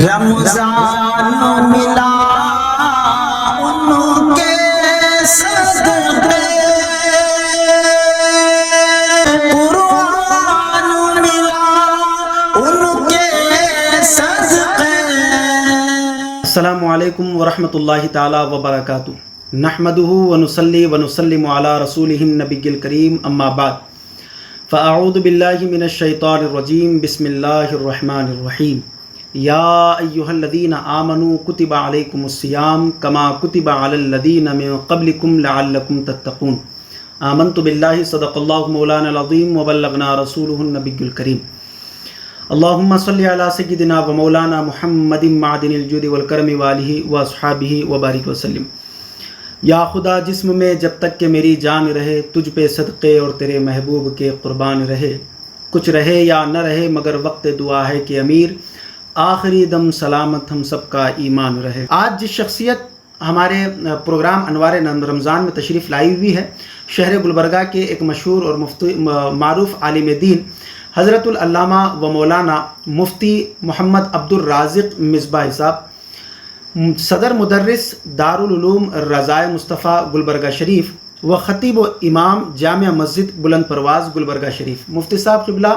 رمضان ملا ان کے صدقے، قرآن ملا ان کے صدقے۔ السلام علیکم ورحمۃ اللہ تعالی وبرکاتہ۔ نحمدہ ونصلی ونسلم علی رسولہ النبی الکریم، اما بعد فاعوذ باللہ من الشیطان الرجیم، بسم اللہ الرحمن الرحیم۔ یا ایہا الذین آمنوا کتب علیکم الصیام کما کتب علی الذین من قبلکم لعلکم تتقون۔ آمنت باللہ صدق اللہ مولانا العظیم وبلغنا رسولہ النبی الکریم۔ اللہم صلی علی سیدنا و مولانا محمد معدن الجود والکرم والہ واصحابہ وبارک وسلم۔ یا خدا، جسم میں جب تک کہ میری جان رہے، تجھ پہ صدقے اور تیرے محبوب کے قربان رہے۔ کچھ رہے یا نہ رہے مگر وقت دعا ہے کہ امیر، آخری دم سلامت ہم سب کا ایمان رہے۔ آج جس شخصیت ہمارے پروگرام انوار رمضان میں تشریف لائی ہوئی ہے، شہر گلبرگہ کے ایک مشہور اور معروف عالم دین حضرت العلامہ و مولانا مفتی محمد عبد الرازق مصباح صاحب، صدر مدرس دارالعلوم رضائے مصطفیٰ گلبرگہ شریف و خطیب و امام جامع مسجد بلند پرواز گلبرگہ شریف۔ مفتی صاحب قبلہ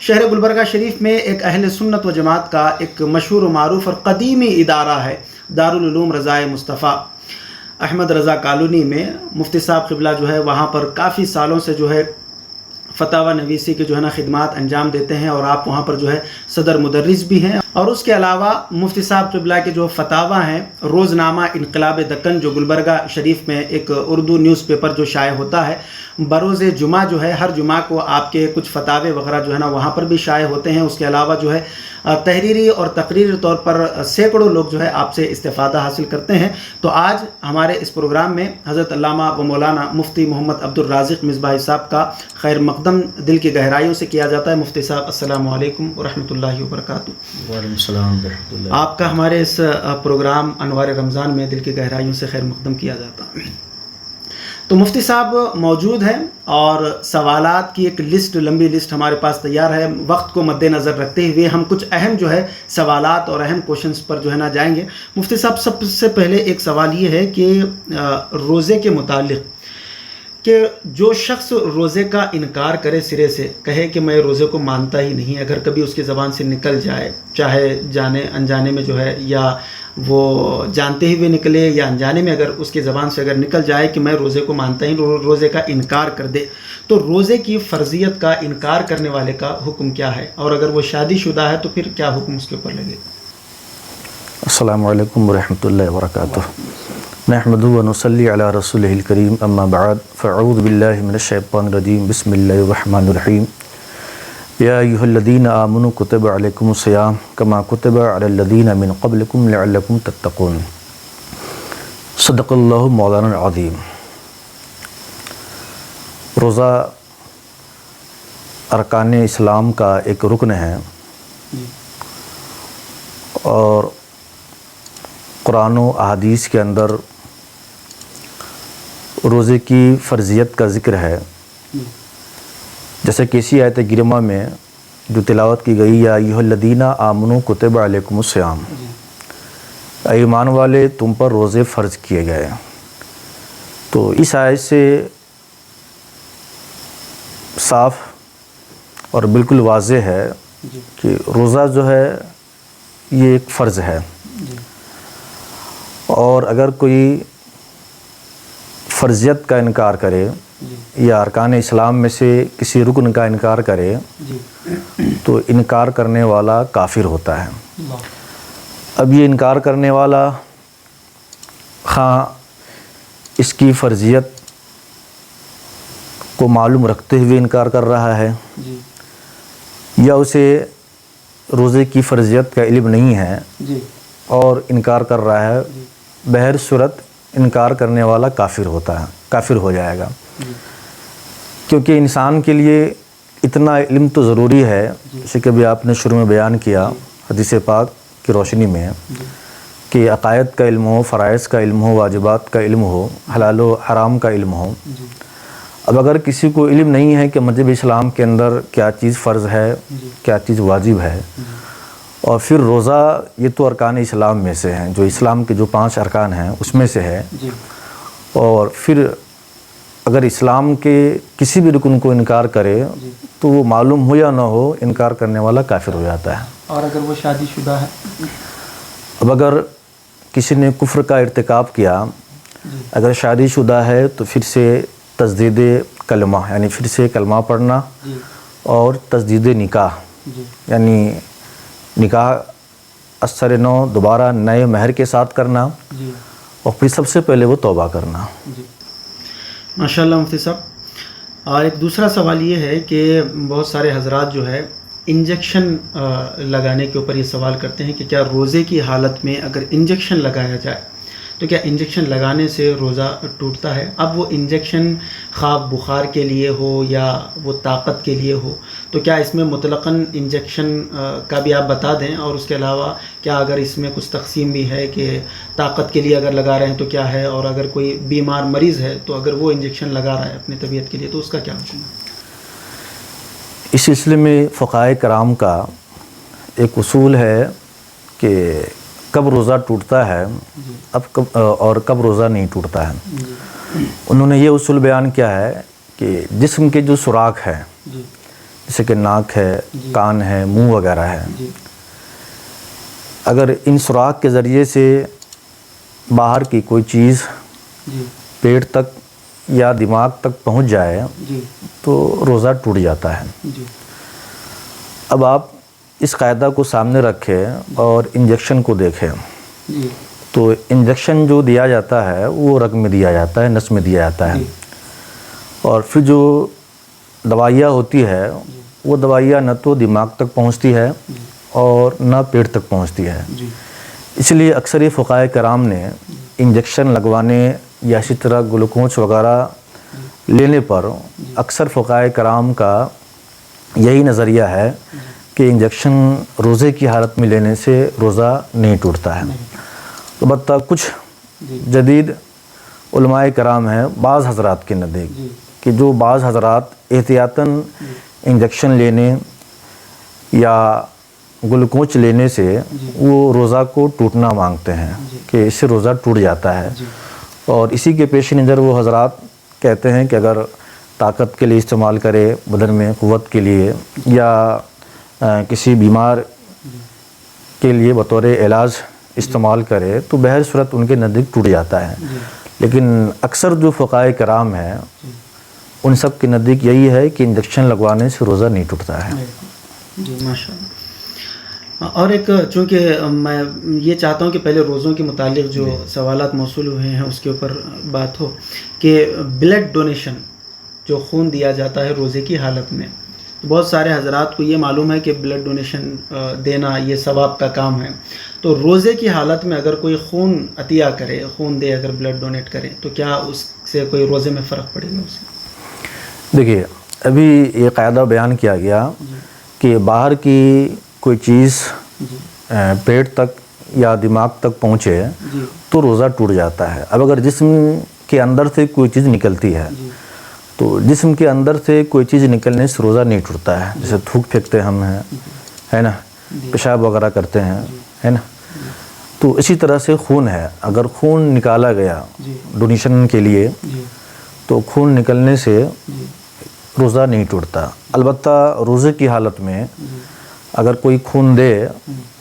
شہر گلبرگہ شریف میں ایک اہل سنت و جماعت کا ایک مشہور و معروف اور قدیمی ادارہ ہے دارالعلوم رضائے مصطفیٰ احمد رضا کالونی میں۔ مفتی صاحب قبلہ جو ہے وہاں پر کافی سالوں سے جو ہے فتاوی نویسی کے جو ہے نا خدمات انجام دیتے ہیں، اور آپ وہاں پر جو ہے صدر مدرس بھی ہیں۔ اور اس کے علاوہ مفتی صاحب قبلہ کے جو فتاوی ہیں، روزنامہ انقلاب دکن جو گلبرگہ شریف میں ایک اردو نیوز پیپر جو شائع ہوتا ہے، بروز جمعہ جو ہے ہر جمعہ کو آپ کے کچھ فتاوے وغیرہ جو ہے نا وہاں پر بھی شائع ہوتے ہیں۔ اس کے علاوہ جو ہے تحریری اور تقریری طور پر سینکڑوں لوگ جو ہے آپ سے استفادہ حاصل کرتے ہیں۔ تو آج ہمارے اس پروگرام میں حضرت علامہ و مولانا مفتی محمد عبد الرازق مصباح صاحب کا خیر مقدم دل کی گہرائیوں سے کیا جاتا ہے۔ مفتی صاحب السلام علیکم ورحمۃ اللہ وبرکاتہ۔ وعلیکم السلام ورحمۃ اللہ۔ آپ کا ہمارے اس پروگرام انوار رمضان میں دل کی گہرائیوں سے خیر مقدم کیا جاتا ہے۔ تو مفتی صاحب موجود ہیں اور سوالات کی ایک لسٹ، لمبی لسٹ ہمارے پاس تیار ہے۔ وقت کو مد نظر رکھتے ہوئے ہم کچھ اہم جو ہے سوالات اور اہم کوشچنس پر جو ہے نا جائیں گے۔ مفتی صاحب سب سے پہلے ایک سوال یہ ہے کہ روزے کے متعلق کہ جو شخص روزے کا انکار کرے، سرے سے کہے کہ میں روزے کو مانتا ہی نہیں، اگر کبھی اس کی زبان سے نکل جائے، چاہے جانے انجانے میں جو ہے یا وہ جانتے ہوئے نکلے یا انجانے میں، اگر اس کی زبان سے اگر نکل جائے کہ میں روزے کو مانتا ہی، روزے کا انکار کر دے، تو روزے کی فرضیت کا انکار کرنے والے کا حکم کیا ہے؟ اور اگر وہ شادی شدہ ہے تو پھر کیا حکم اس کے اوپر لگے؟ السلام علیکم ورحمۃ اللہ وبرکاتہ۔ نحمدہ ونصلی علی رسولہ الکریم، اما بعد فاعوذ باللہ من الشیطان الرجیم، بسم اللہ الرحمن الرحیم۔ یا ایہا الذین آمنوا کتب علیکم الصیام کما کتب علی الذین من قبلکم لعلکم تتقون۔ صدق اللہ مولانا العظیم۔ روزہ ارکان اسلام کا ایک رکن ہے، اور قرآن و احادیث کے اندر روزے کی فرضیت کا ذکر ہے، جیسے کہ اسی آیت گرمہ میں جو تلاوت کی گئی، یا ایھا الذین آمنوا کتب علیکم الصیام، اے ایمان والے تم پر روزے فرض کیے گئے۔ تو اس آیت سے صاف اور بالکل واضح ہے کہ روزہ جو ہے یہ ایک فرض ہے، اور اگر کوئی فرضیت کا انکار کرے یا ارکان اسلام میں سے کسی رکن کا انکار کرے تو انکار کرنے والا کافر ہوتا ہے۔ اب یہ انکار کرنے والا خواہ اس کی فرضیت کو معلوم رکھتے ہوئے انکار کر رہا ہے، یا اسے روزے کی فرضیت کا علم نہیں ہے اور انکار کر رہا ہے، بہر صورت انکار کرنے والا کافر ہوتا ہے، کافر ہو جائے گا۔ کیونکہ انسان کے لیے اتنا علم تو ضروری ہے، جیسے کہ ابھی آپ نے شروع میں بیان کیا حدیث پاک کی روشنی میں، کہ عقائد کا علم ہو، فرائض کا علم ہو، واجبات کا علم ہو، حلال و حرام کا علم ہو۔ اب اگر کسی کو علم نہیں ہے کہ مذہب اسلام کے اندر کیا چیز فرض ہے، کیا چیز واجب ہے، اور پھر روزہ یہ تو ارکان اسلام میں سے ہیں، جو اسلام کے جو 5 ارکان ہیں اس میں سے ہے، جی اور پھر اگر اسلام کے کسی بھی رکن کو انکار کرے جی تو وہ معلوم ہو یا نہ ہو انکار کرنے والا کافر ہو جاتا ہے۔ اور اگر وہ شادی شدہ ہے؟ اب اگر کسی نے کفر کا ارتکاب کیا، جی اگر شادی شدہ ہے تو پھر سے تجدید کلمہ یعنی پھر سے کلمہ پڑھنا، جی اور تجدید نکاح جی یعنی نکاح اثر نو دوبارہ نئے مہر کے ساتھ کرنا، جی اور پھر سب سے پہلے وہ توبہ کرنا۔ جی ماشاء اللہ مفتی صاحب۔ اور ایک دوسرا سوال یہ ہے کہ بہت سارے حضرات جو ہے انجیکشن لگانے کے اوپر یہ سوال کرتے ہیں کہ کیا روزے کی حالت میں اگر انجیکشن لگایا جائے تو کیا انجیکشن لگانے سے روزہ ٹوٹتا ہے؟ اب وہ انجیکشن خواہ بخار کے لیے ہو یا وہ طاقت کے لیے ہو، تو کیا اس میں مطلقاً انجیکشن کا بھی آپ بتا دیں، اور اس کے علاوہ کیا اگر اس میں کچھ تقسیم بھی ہے کہ طاقت کے لیے اگر لگا رہے ہیں تو کیا ہے، اور اگر کوئی بیمار مریض ہے تو اگر وہ انجیکشن لگا رہا ہے اپنی طبیعت کے لیے تو اس کا کیا حکم ہے؟ اس سلسلے میں فقہائے کرام کا ایک اصول ہے کہ کب روزہ ٹوٹتا ہے اور کب روزہ نہیں ٹوٹتا ہے۔ انہوں نے یہ اصول بیان کیا ہے کہ جسم کے جو سوراخ ہے، جی جیسے کہ ناک ہے، کان ہے، منہ وغیرہ ہے، جی اگر ان سوراخ کے ذریعے سے باہر کی کوئی چیز جی پیٹ تک یا دماغ تک پہنچ جائے جی تو روزہ ٹوٹ جاتا ہے۔ جی اب آپ اس قاعدہ کو سامنے رکھیں اور انجیکشن کو دیکھیں جی تو انجیکشن جو دیا جاتا ہے وہ رگ میں دیا جاتا ہے، نس میں دیا جاتا ہے، جی اور پھر جو دوائیاں ہوتی ہے وہ دوائیاں نہ تو دماغ تک پہنچتی ہے اور نہ پیٹ تک پہنچتی ہے۔ جی اس لیے اکثر فقہائے کرام نے انجیکشن لگوانے یا اسی طرح گلوکوز وغیرہ لینے پر اکثر فقہائے کرام کا یہی نظریہ ہے کہ انجیکشن روزے کی حالت میں لینے سے روزہ نہیں ٹوٹتا ہے۔ البتہ کچھ جدید علماء کرام ہیں بعض حضرات کے نزدیک کہ جو بعض حضرات احتیاطاً انجیکشن لینے یا گلوکوز لینے سے وہ روزہ کو ٹوٹنا مانگتے ہیں کہ اس سے روزہ ٹوٹ جاتا ہے، اور اسی کے پیش نظر وہ حضرات کہتے ہیں کہ اگر طاقت کے لیے استعمال کرے، بدن میں قوت کے لیے، یا کسی بیمار کے لیے بطور علاج استعمال کرے تو بہر صورت ان کے نزدیک ٹوٹ جاتا ہے۔ لیکن اکثر جو فقہائے کرام ہیں ان سب کے نزدیک یہی ہے کہ انجیکشن لگوانے سے روزہ نہیں ٹوٹتا ہے۔ جی ماشاء اللہ۔ اور ایک چونکہ میں یہ چاہتا ہوں کہ پہلے روزوں کے متعلق جو سوالات موصول ہوئے ہیں اس کے اوپر بات ہو کہ بلڈ ڈونیشن جو خون دیا جاتا ہے روزے کی حالت میں، تو بہت سارے حضرات کو یہ معلوم ہے کہ بلڈ ڈونیشن دینا یہ ثواب کا کام ہے، تو روزے کی حالت میں اگر کوئی خون عطیہ کرے، خون دے، اگر بلڈ ڈونیٹ کرے تو کیا اس سے کوئی روزے میں فرق پڑے گا اسے؟ دیکھیے ابھی یہ قاعدہ بیان کیا گیا کہ باہر کی کوئی چیز پیٹ تک یا دماغ تک پہنچے تو روزہ ٹوٹ جاتا ہے۔ اب اگر جسم کے اندر سے کوئی چیز نکلتی ہے تو جسم کے اندر سے کوئی چیز نکلنے سے روزہ نہیں ٹوٹتا ہے، جیسے تھوک پھینکتے ہم ہیں، ہے نا، پیشاب وغیرہ کرتے ہیں، ہے نا، تو اسی طرح سے خون ہے، اگر خون نکالا گیا ڈونیشن کے لیے تو خون نکلنے سے روزہ نہیں ٹوٹتا۔ البتہ روزے کی حالت میں اگر کوئی خون دے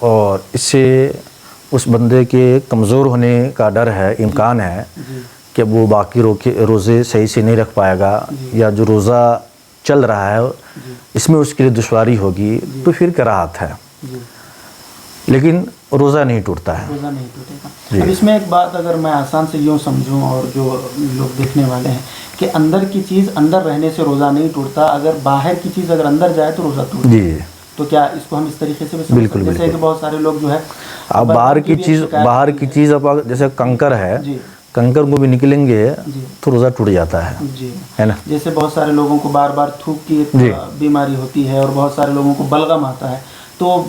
اور اس سے اس بندے کے کمزور ہونے کا ڈر ہے، امکان ہے کہ وہ باقی روزے صحیح سے نہیں رکھ پائے گا، یا جو روزہ چل رہا ہے اس میں اس کے لیے دشواری ہوگی، تو پھر کراہت ہے، لیکن روزہ نہیں ٹوٹتا ہے۔ روزہ نہیں ٹوٹے گا۔ اب اس میں ایک بات اگر میں آسان سے یوں سمجھوں اور جو لوگ دیکھنے والے ہیں کہ اندر کی چیز اندر رہنے سے روزہ نہیں ٹوٹتا، اگر باہر کی چیز اگر اندر جائے تو روزہ ٹوٹتا ہے، جی، تو کیا اس کو ہم اس طریقے سے بھی سمجھ سکتے ہیں؟ جیسے کہ بہت سارے لوگ جو ہے اب باہر کی چیز اب جیسے کنکر ہے، کنکر کو بھی نکلیں گے تو روزہ ٹوٹ جاتا ہے، ہے نا۔ جیسے بہت سارے لوگوں کو بار بار تھوک کی بیماری ہوتی ہے اور بہت سارے لوگوں کو بلغم آتا ہے، تو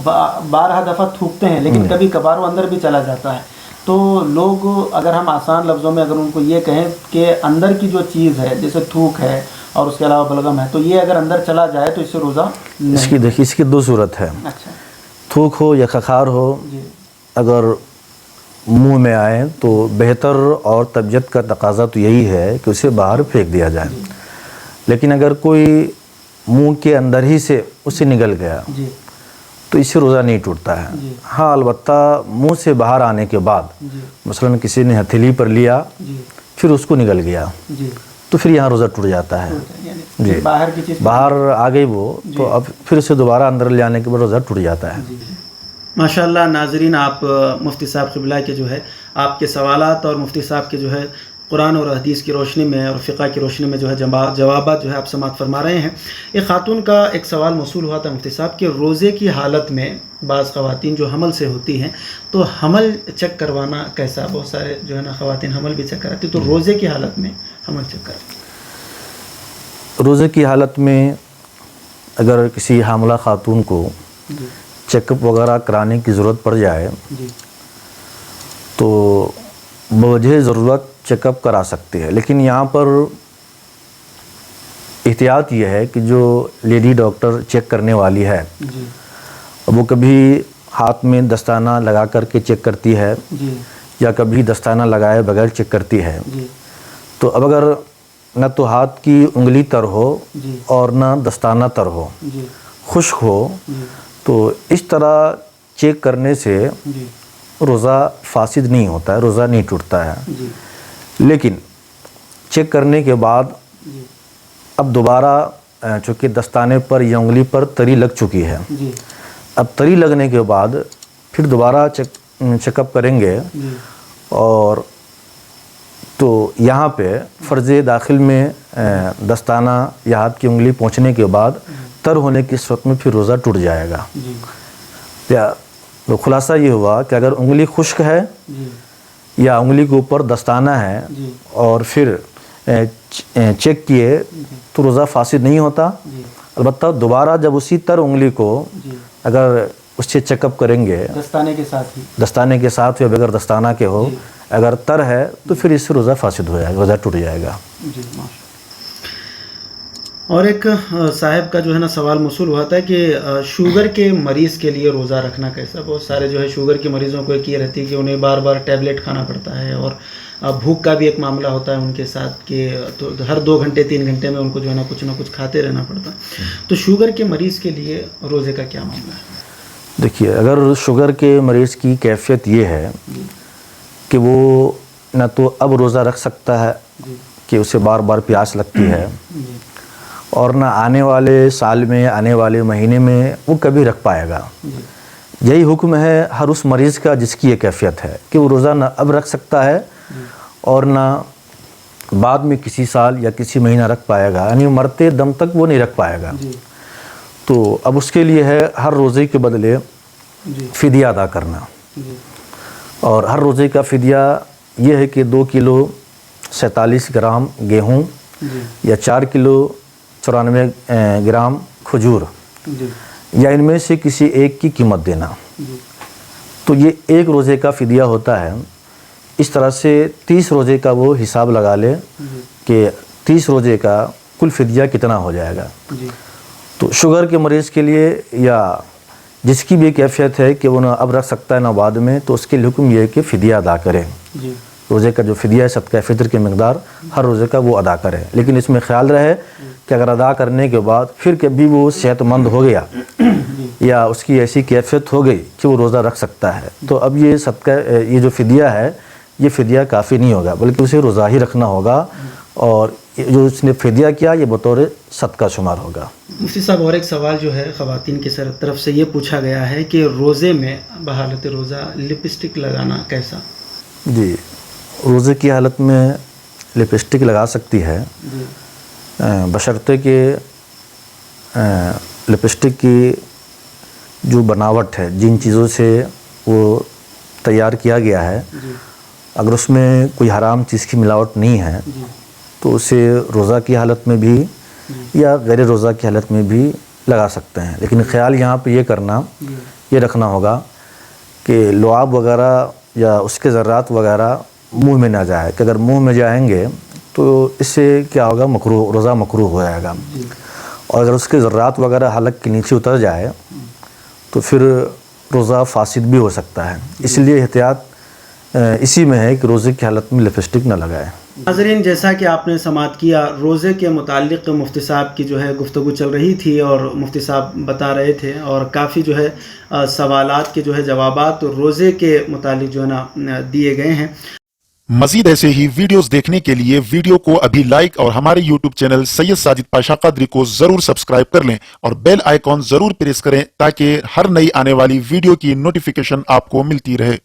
بارہ دفعہ تھوکتے ہیں لیکن کبھی کبھار وہ اندر بھی چلا جاتا ہے، تو لوگ اگر ہم آسان لفظوں میں اگر ان کو یہ کہیں کہ اندر کی جو چیز ہے جیسے تھوک ہے اور اس کے علاوہ بلغم ہے، تو یہ اگر اندر چلا جائے تو اس سے روزہ اس کی دیکھیے اس کی دو صورت ہے۔ اچھا، تھوک ہو یا خخار ہو جی اگر منہ میں آئے تو بہتر اور طبیعت کا تقاضا تو یہی ہے کہ اسے باہر پھینک دیا جائے. لیکن اگر کوئی منہ کے اندر ہی سے اسے نگل گیا جی تو اس سے روزہ نہیں ٹوٹتا ہے. جی ہاں البتہ منہ سے باہر آنے کے بعد جی مثلا کسی نے ہتھیلی پر لیا جی پھر اس کو نگل گیا جی تو پھر یہاں روزہ ٹوٹ جاتا ہے. یعنی جی باہر کی چیز باہر آ گئی وہ تو اب پھر اسے دوبارہ اندر لے آنے کے بعد روزہ ٹوٹ جاتا ہے. ماشاء اللہ. ناظرین آپ مفتی صاحب قبلہ کے جو ہے آپ کے سوالات اور مفتی صاحب کے جو ہے قرآن اور حدیث کی روشنی میں اور فقہ کی روشنی میں جو ہے جوابات جو ہے آپ سماعت فرما رہے ہیں. ایک خاتون کا ایک سوال موصول ہوا تھا مفتی صاحب کہ روزے کی حالت میں بعض خواتین جو حمل سے ہوتی ہیں تو حمل چیک کروانا کیسا؟ بہت سارے جو ہے نا خواتین حمل بھی چیک کراتی تو روزے کی حالت میں حمل چیک کراتی. روزے کی حالت میں اگر کسی حاملہ خاتون کو جی چیک اپ وغیرہ کرانے کی ضرورت پڑ جائے جی تو بوجہ ضرورت چیک اپ کرا سکتے ہیں. لیکن یہاں پر احتیاط یہ ہے کہ جو لیڈی ڈاکٹر چیک کرنے والی ہے جی وہ کبھی ہاتھ میں دستانہ لگا کر کے چیک کرتی ہے جی یا کبھی دستانہ لگائے بغیر چیک کرتی ہے. جی تو اب اگر نہ تو ہاتھ کی انگلی تر ہو جی اور نہ دستانہ تر ہو، جی خشک ہو، جی تو اس طرح چیک کرنے سے جی روزہ فاسد نہیں ہوتا ہے، روزہ نہیں ٹوٹتا ہے. جی لیکن چیک کرنے کے بعد جی اب دوبارہ چونکہ دستانے پر یا انگلی پر تری لگ چکی ہے، جی اب تری لگنے کے بعد پھر دوبارہ چیک اپ کریں گے جی اور تو یہاں پہ فرض داخل میں دستانہ یا ہاتھ کی انگلی پہنچنے کے بعد تر ہونے کی صورت میں پھر روزہ ٹوٹ جائے گا. جی تو خلاصہ یہ ہوا کہ اگر انگلی خشک ہے جی یا انگلی کے اوپر دستانہ ہے جی اور پھر چیک کیے تو روزہ فاسد نہیں ہوتا. جی البتہ دوبارہ جب اسی تر انگلی کو جی اگر اس سے چیک اپ کریں گے دستانے کے ساتھ ہی دستانے کے ساتھ یا بغیر دستانہ کے ہو، جی اگر تر ہے تو پھر اس سے روزہ فاسد ہو جائے گا، روزہ ٹوٹ جائے گا. جی ماشاء. اور ایک صاحب کا جو ہے نا سوال موصول ہوا تھا کہ شوگر کے مریض کے لیے روزہ رکھنا کیسا؟ بہت سارے جو ہے شوگر کے مریضوں کو ایک یہ رہتی ہے کہ انہیں بار بار ٹیبلٹ کھانا پڑتا ہے اور بھوک کا بھی ایک معاملہ ہوتا ہے ان کے ساتھ کہ تو ہر 2 گھنٹے 3 گھنٹے میں ان کو جو ہے نا کچھ کھاتے رہنا پڑتا. تو شوگر کے مریض کے لیے روزے کا کیا معاملہ ہے؟ دیکھیے اگر شوگر کے مریض کی کیفیت یہ ہے کہ وہ نہ تو اب روزہ رکھ سکتا ہے جی کہ اسے بار بار پیاس لگتی ہے جی اور نہ آنے والے سال میں آنے والے مہینے میں وہ کبھی رکھ پائے گا. جی یہی حکم ہے ہر اس مریض کا جس کی یہ کیفیت ہے کہ وہ روزہ نہ اب رکھ سکتا ہے اور نہ بعد میں کسی سال یا کسی مہینہ رکھ پائے گا، یعنی مرتے دم تک وہ نہیں رکھ پائے گا. جی تو اب اس کے لیے ہے ہر روزے کے بدلے جی فدیہ ادا کرنا. جی اور ہر روزے کا فدیہ یہ ہے کہ 2 کلو 47 گرام گیہوں جی یا 4 کلو 94 گرام کھجور جی یا ان میں سے کسی ایک کی قیمت دینا. جی تو یہ ایک روزے کا فدیہ ہوتا ہے. اس طرح سے 30 روزے کا وہ حساب لگا لے جی کہ 30 روزے کا کل فدیہ کتنا ہو جائے گا. جی تو شوگر کے مریض کے لیے یا جس کی بھی کیفیت ہے کہ وہ نہ اب رکھ سکتا ہے نہ بعد میں، تو اس کے لیے حکم یہ ہے کہ فدیہ ادا کرے. جی روزے کا جو فدیہ ہے صدقہ فطر کی مقدار ہر روزے کا وہ ادا کرے. لیکن اس میں خیال رہے کہ اگر ادا کرنے کے بعد پھر کبھی وہ صحت مند ہو گیا یا اس کی ایسی کیفیت ہو گئی کہ وہ روزہ رکھ سکتا ہے تو اب یہ صدقہ یہ جو فدیہ ہے یہ فدیہ کافی نہیں ہوگا، بلکہ اسے روزہ ہی رکھنا ہوگا اور جو اس نے فدیہ کیا یہ بطور صدقہ شمار ہوگا. مفتی صاحب اور ایک سوال جو ہے خواتین کی طرف سے یہ پوچھا گیا ہے کہ روزے میں بحالت روزہ لپسٹک لگانا کیسا؟ جی روزے کی حالت میں لپسٹک لگا سکتی ہے جی بشرطے کہ لپسٹک کی جو بناوٹ ہے جن چیزوں سے وہ تیار کیا گیا ہے جی اگر اس میں کوئی حرام چیز کی ملاوٹ نہیں ہے جی تو اسے روزہ کی حالت میں بھی یا غیر روزہ کی حالت میں بھی لگا سکتے ہیں. لیکن خیال یہاں پہ یہ کرنا جی یہ رکھنا ہوگا کہ لعاب وغیرہ یا اس کے ذرات وغیرہ منہ میں نہ جائے کہ اگر منہ میں جائیں گے تو اس سے کیا ہوگا مکروہ روزہ مکروہ ہو جائے گا. اور اگر اس کے ذرات وغیرہ حلق کے نیچے اتر جائے تو پھر روزہ فاسد بھی ہو سکتا ہے، اس لیے احتیاط اسی میں ہے کہ روزے کی حالت میں لپسٹک نہ لگائیں۔ ناظرین، جیسا کہ آپ نے سماعت کیا، روزے کے متعلق مفتی صاحب کی جو ہے گفتگو چل رہی تھی اور مفتی صاحب بتا رہے تھے، اور کافی جو ہے سوالات کے جو ہے جوابات روزے کے متعلق جو ہے نا دیے گئے ہیں۔ مزید ایسے ہی ویڈیوز دیکھنے کے لیے ویڈیو کو ابھی لائک اور ہمارے یوٹیوب چینل سید ساجد پاشا قادری کو ضرور سبسکرائب کر لیں اور بیل آئیکن ضرور پریس کریں تاکہ ہر نئی آنے والی ویڈیو کی نوٹیفیکیشن آپ کو ملتی رہے۔